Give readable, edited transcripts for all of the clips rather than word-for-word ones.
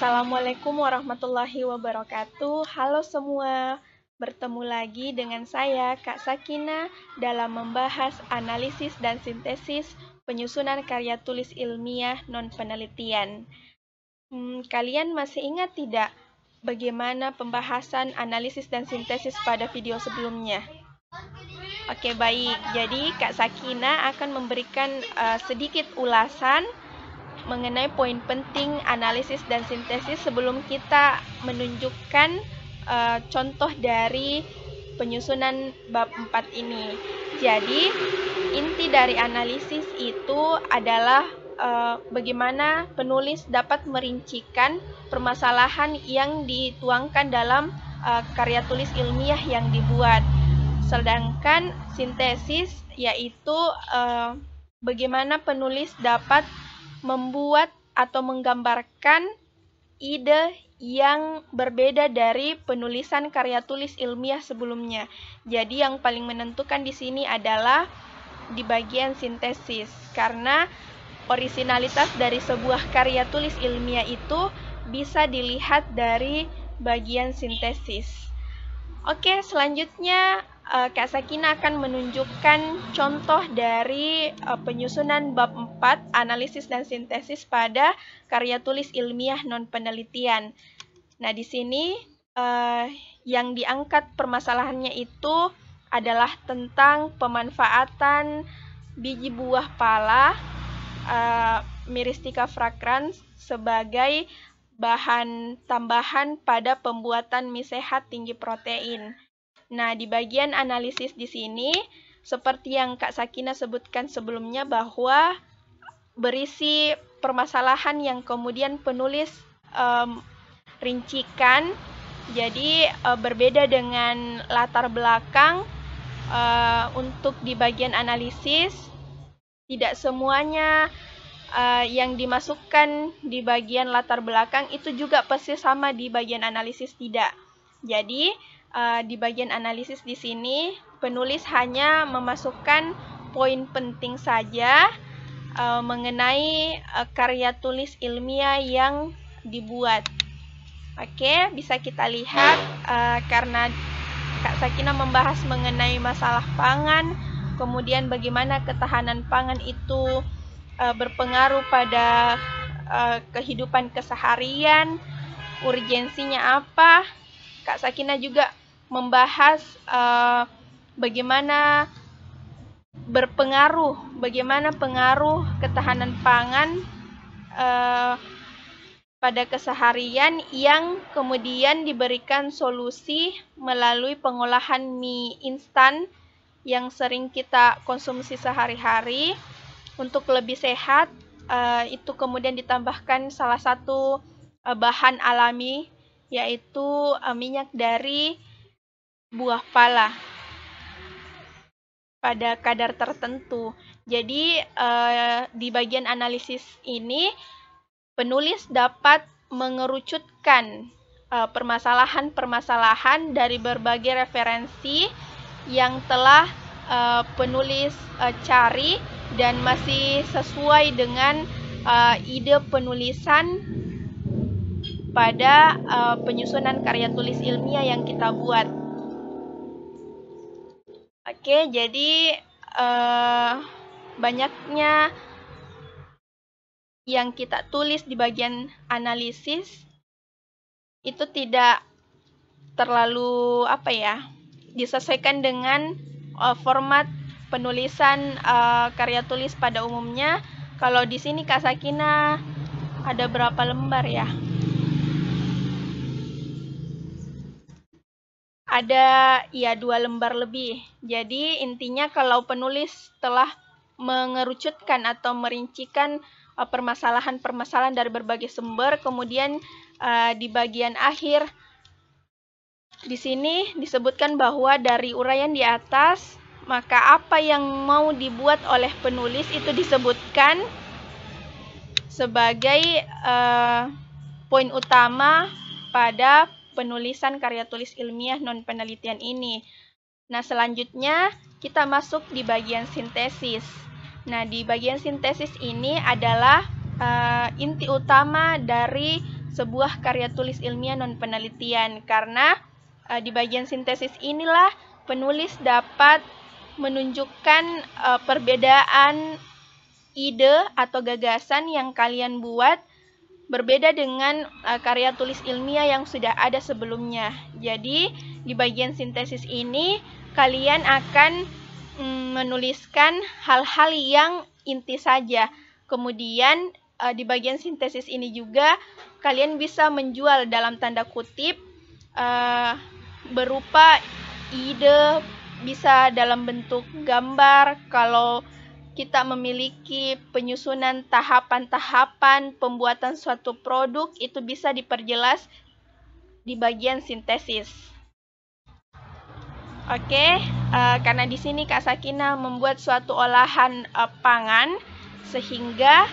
Assalamualaikum warahmatullahi wabarakatuh. Halo semua, bertemu lagi dengan saya Kak Sakina dalam membahas analisis dan sintesis penyusunan karya tulis ilmiah non-penelitian. Kalian masih ingat tidak bagaimana pembahasan analisis dan sintesis pada video sebelumnya? Oke, baik. Jadi Kak Sakina akan memberikan sedikit ulasan mengenai poin penting analisis dan sintesis sebelum kita menunjukkan contoh dari penyusunan bab 4 ini. Jadi, inti dari analisis itu adalah bagaimana penulis dapat merincikan permasalahan yang dituangkan dalam karya tulis ilmiah yang dibuat. Sedangkan sintesis yaitu bagaimana penulis dapat membuat atau menggambarkan ide yang berbeda dari penulisan karya tulis ilmiah sebelumnya. Jadi yang paling menentukan di sini adalah di bagian sintesis, karena orisinalitas dari sebuah karya tulis ilmiah itu bisa dilihat dari bagian sintesis. Oke, selanjutnya Kak Sakina akan menunjukkan contoh dari penyusunan bab 4, analisis dan sintesis pada karya tulis ilmiah non-penelitian. Nah, di sini yang diangkat permasalahannya itu adalah tentang pemanfaatan biji buah pala Myristica fragrans sebagai bahan tambahan pada pembuatan mie sehat tinggi protein. Nah, di bagian analisis di sini, seperti yang Kak Sakina sebutkan sebelumnya, bahwa berisi permasalahan yang kemudian penulis rincikan. Jadi, berbeda dengan latar belakang untuk di bagian analisis, tidak semuanya yang dimasukkan di bagian latar belakang itu juga persis sama di bagian analisis, tidak. Jadi, di bagian analisis di sini penulis hanya memasukkan poin penting saja mengenai karya tulis ilmiah yang dibuat. Oke, bisa kita lihat karena Kak Sakina membahas mengenai masalah pangan, kemudian bagaimana ketahanan pangan itu berpengaruh pada kehidupan keseharian, urgensinya apa. Kak Sakina juga membahas bagaimana pengaruh ketahanan pangan pada keseharian yang kemudian diberikan solusi melalui pengolahan mie instan yang sering kita konsumsi sehari-hari untuk lebih sehat. Itu kemudian ditambahkan salah satu bahan alami, yaitu minyak dari buah pala pada kadar tertentu. Jadi di bagian analisis ini penulis dapat mengerucutkan permasalahan-permasalahan dari berbagai referensi yang telah penulis cari dan masih sesuai dengan ide penulisan pada penyusunan karya tulis ilmiah yang kita buat. Oke, jadi banyaknya yang kita tulis di bagian analisis itu tidak terlalu disesuaikan dengan format penulisan karya tulis pada umumnya. Kalau di sini Kak Sakina ada berapa lembar ya? Ada 2 lembar lebih. Jadi intinya kalau penulis telah mengerucutkan atau merincikan permasalahan-permasalahan dari berbagai sumber, kemudian di bagian akhir di sini disebutkan bahwa dari uraian di atas, maka apa yang mau dibuat oleh penulis itu disebutkan sebagai poin utama pada penulisan karya tulis ilmiah non-penelitian ini. Nah, selanjutnya kita masuk di bagian sintesis. Nah, di bagian sintesis ini adalah inti utama dari sebuah karya tulis ilmiah non-penelitian, karena di bagian sintesis inilah penulis dapat menunjukkan perbedaan ide atau gagasan yang kalian buat berbeda dengan karya tulis ilmiah yang sudah ada sebelumnya. Jadi, di bagian sintesis ini kalian akan menuliskan hal-hal yang inti saja. Kemudian, di bagian sintesis ini juga kalian bisa menjual dalam tanda kutip berupa ide, bisa dalam bentuk gambar. Kalau kita memiliki penyusunan tahapan-tahapan pembuatan suatu produk, itu bisa diperjelas di bagian sintesis. Oke, karena di sini Kak Sakina membuat suatu olahan pangan, sehingga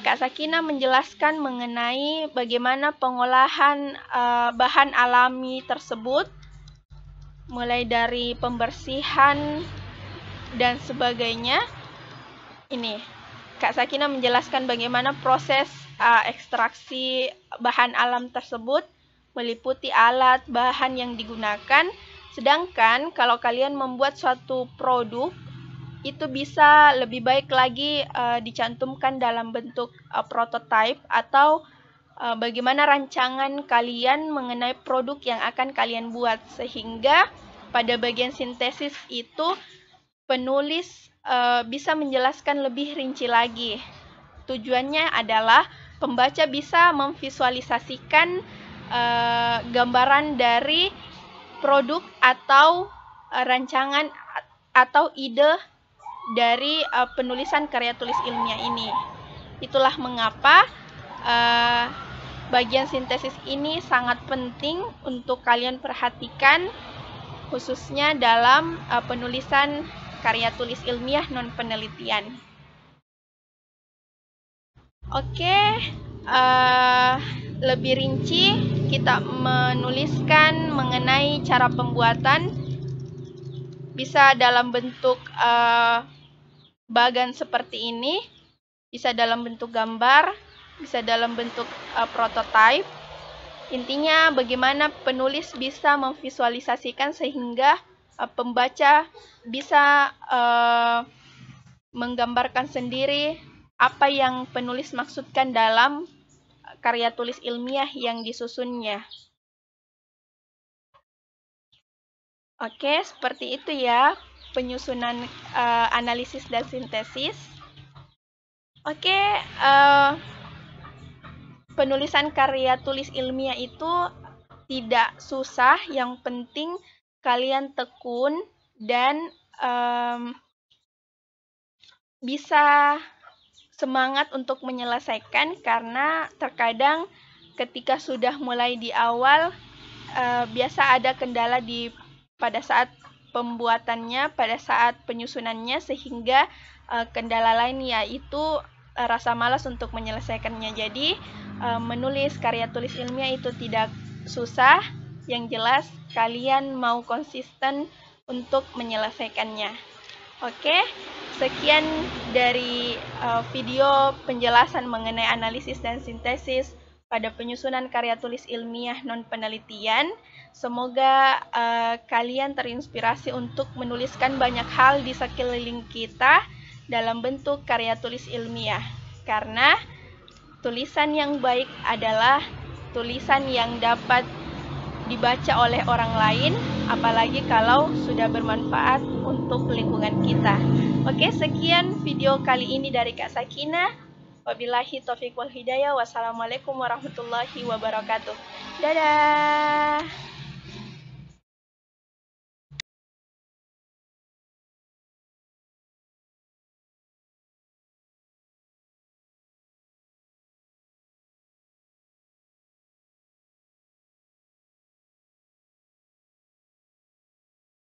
Kak Sakina menjelaskan mengenai bagaimana pengolahan bahan alami tersebut, mulai dari pembersihan dan sebagainya. Ini Kak Sakina menjelaskan bagaimana proses ekstraksi bahan alam tersebut, meliputi alat, bahan yang digunakan. Sedangkan kalau kalian membuat suatu produk, itu bisa lebih baik lagi dicantumkan dalam bentuk prototype atau bagaimana rancangan kalian mengenai produk yang akan kalian buat, sehingga pada bagian sintesis itu penulis bisa menjelaskan lebih rinci lagi. Tujuannya adalah pembaca bisa memvisualisasikan gambaran dari produk atau rancangan atau ide dari penulisan karya tulis ilmiah ini. Itulah mengapa bagian sintesis ini sangat penting untuk kalian perhatikan, khususnya dalam penulisan karya tulis ilmiah non-penelitian. Oke, lebih rinci kita menuliskan mengenai cara pembuatan, bisa dalam bentuk bagan seperti ini, bisa dalam bentuk gambar, bisa dalam bentuk prototype. Intinya bagaimana penulis bisa memvisualisasikan sehingga pembaca bisa menggambarkan sendiri apa yang penulis maksudkan dalam karya tulis ilmiah yang disusunnya. Oke, seperti itu ya penyusunan analisis dan sintesis. Oke, penulisan karya tulis ilmiah itu tidak susah, yang penting kalian tekun dan bisa semangat untuk menyelesaikan, karena terkadang ketika sudah mulai di awal biasa ada kendala pada saat pembuatannya, pada saat penyusunannya, sehingga kendala lain yaitu rasa malas untuk menyelesaikannya. Jadi menulis karya tulis ilmiah itu tidak susah, yang jelas kalian mau konsisten untuk menyelesaikannya. Oke, sekian dari video penjelasan mengenai analisis dan sintesis pada penyusunan karya tulis ilmiah non-penelitian. Semoga kalian terinspirasi untuk menuliskan banyak hal di sekeliling kita dalam bentuk karya tulis ilmiah. Karena tulisan yang baik adalah tulisan yang dapat dibaca oleh orang lain, apalagi kalau sudah bermanfaat untuk lingkungan kita. Oke, sekian video kali ini dari Kak Sakina. Wabillahi taufiq wal hidayah. Wassalamualaikum warahmatullahi wabarakatuh. Dadah.